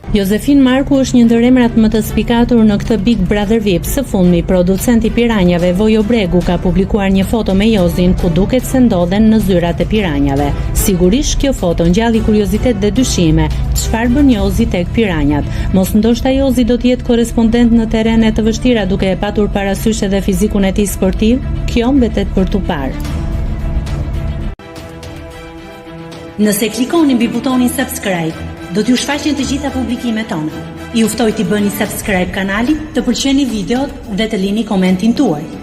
Josefin Marku është një ndër emrat më të spikatur në këtë Big Brother VIP. Së fundmi, producenti piranjave Vojo Bregu ka publikuar një foto me Jozin ku duket se ndodhen në zyrat e piranjave. Sigurisht kjo foto ngjalli kuriozitet dhe dyshime. Çfarë bën Jozi tek piranjat? Mos ndoshta Jozi do të jetë korrespondent në terrene të vështira duke e patur parasysh edhe fizikun e tij sportiv? Kjo mbetet për tu parë. Nëse klikoni mbi butonin subscribe, do t'ju shfaqen të gjitha publikimet tona. Ju ftoj t'i bëni subscribe kanalit, të pëlqeni videot dhe të lini komentin tuaj.